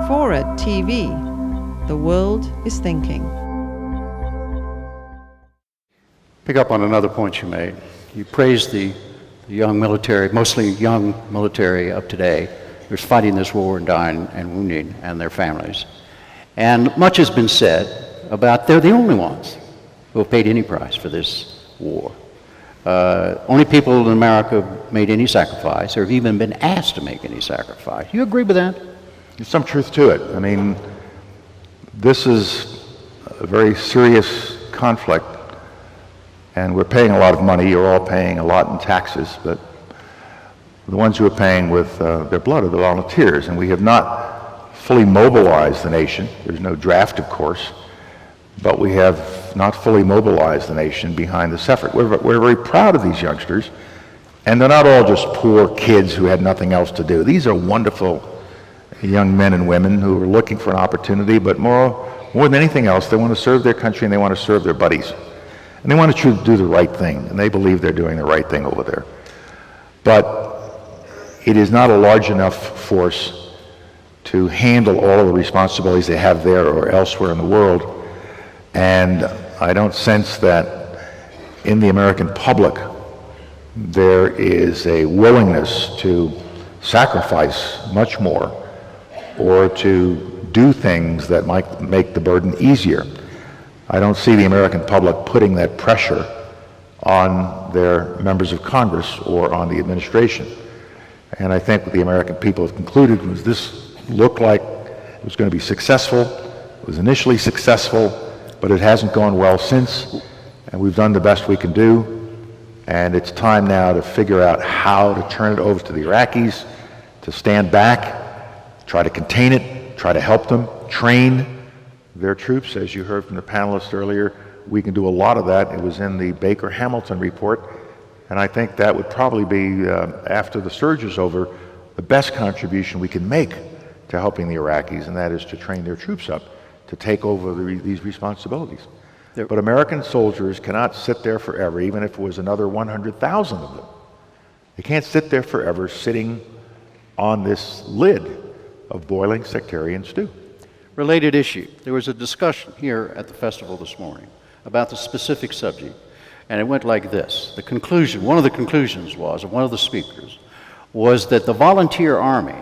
FORA.tv. The world is thinking. Pick up on another point you made. You praised the young military, mostly young military of today, who's fighting this war and dying and wounding, and their families. And much has been said about they're the only ones who have paid any price for this war. Only people in America have made any sacrifice or have even been asked to make any sacrifice. You agree with that? There's some truth to it. I mean, this is a very serious conflict, and we're paying a lot of money. You're all paying a lot in taxes, but the ones who are paying with their blood are the volunteers, and we have not fully mobilized the nation. There's no draft, of course, but we have not fully mobilized the nation behind this effort. We're very proud of these youngsters, and they're not all just poor kids who had nothing else to do. These are wonderful young men and women who are looking for an opportunity, but more than anything else, they want to serve their country and they want to serve their buddies. And they want to do the right thing, and they believe they're doing the right thing over there. But it is not a large enough force to handle all of the responsibilities they have there or elsewhere in the world. And I don't sense that in the American public there is a willingness to sacrifice much more or to do things that might make the burden easier. I don't see the American public putting that pressure on their members of Congress or on the administration. And I think what the American people have concluded was this looked like it was going to be successful. It was initially successful, but it hasn't gone well since, and we've done the best we can do. And it's time now to figure out how to turn it over to the Iraqis, to stand back, try to contain it, try to help them, train their troops. As you heard from the panelists earlier, we can do a lot of that. It was in the Baker-Hamilton report, and I think that would probably be, after the surge is over, the best contribution we can make to helping the Iraqis, and that is to train their troops up to take over these responsibilities. But American soldiers cannot sit there forever, even if it was another 100,000 of them. They can't sit there forever sitting on this lid of boiling sectarian stew. Related issue. There was a discussion here at the festival this morning about the specific subject, and it went like this. The conclusion, one of the conclusions was, of one of the speakers, was that the volunteer army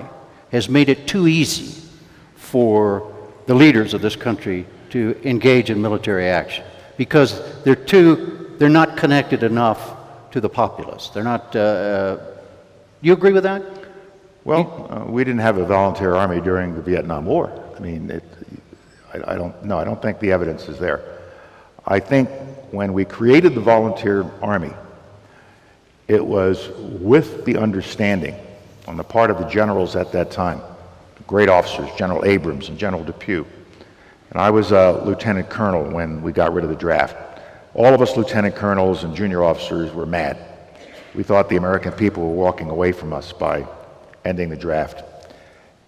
has made it too easy for the leaders of this country to engage in military action because they're not connected enough to the populace. They're not, you agree with that? Well, we didn't have a volunteer army during the Vietnam War. I mean, I don't think the evidence is there. I think when we created the volunteer army, it was with the understanding on the part of the generals at that time, great officers, General Abrams and General Depew. And I was a lieutenant colonel when we got rid of the draft. All of us lieutenant colonels and junior officers were mad. We thought the American people were walking away from us by ending the draft.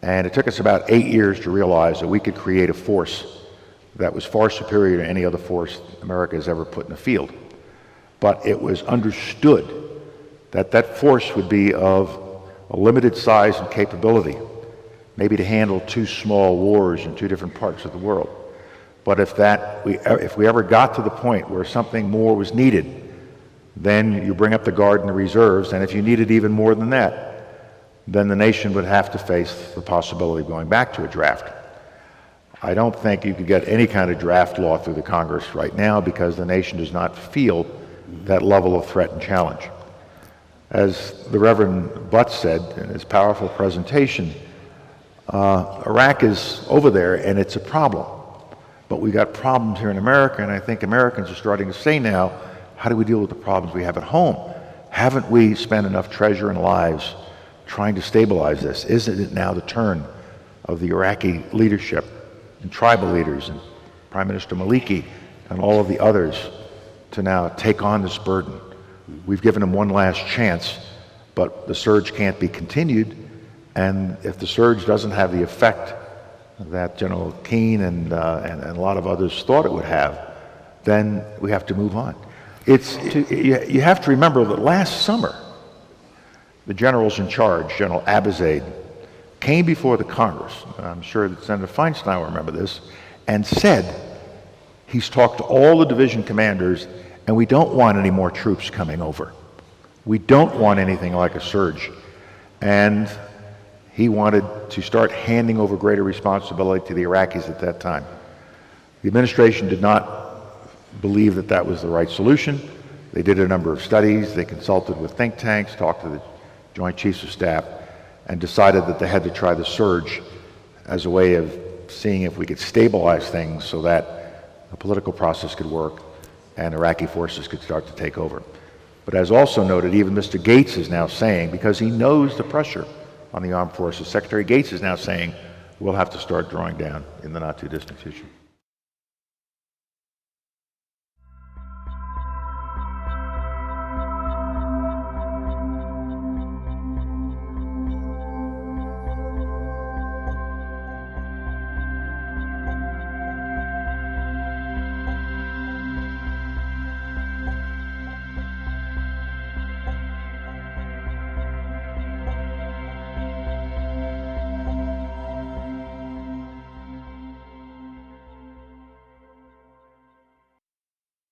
And it took us about 8 years to realize that we could create a force that was far superior to any other force America has ever put in the field. But it was understood that that force would be of a limited size and capability, maybe to handle 2 small wars in 2 different parts of the world. But if we ever got to the point where something more was needed, then you bring up the Guard and the reserves, and if you needed even more than that, then the nation would have to face the possibility of going back to a draft. I don't think you could get any kind of draft law through the Congress right now because the nation does not feel that level of threat and challenge. As the Reverend Butts said in his powerful presentation, Iraq is over there and it's a problem. But we got problems here in America, and I think Americans are starting to say now, how do we deal with the problems we have at home? Haven't we spent enough treasure and lives trying to stabilize this? Isn't it now the turn of the Iraqi leadership and tribal leaders and Prime Minister Maliki and all of the others to now take on this burden? We've given them one last chance, but the surge can't be continued, and if the surge doesn't have the effect that General Keane and a lot of others thought it would have, then we have to move on. You have to remember that last summer, the generals in charge, General Abizaid, came before the Congress, I'm sure that Senator Feinstein will remember this, and said he's talked to all the division commanders and we don't want any more troops coming over. We don't want anything like a surge. And he wanted to start handing over greater responsibility to the Iraqis at that time. The administration did not believe that that was the right solution. They did a number of studies, they consulted with think tanks, talked to the Joint Chiefs of Staff, and decided that they had to try the surge as a way of seeing if we could stabilize things so that the political process could work and Iraqi forces could start to take over. But as also noted, even Mr. Gates is now saying, because he knows the pressure on the armed forces, Secretary Gates is now saying, we'll have to start drawing down in the not too distant future.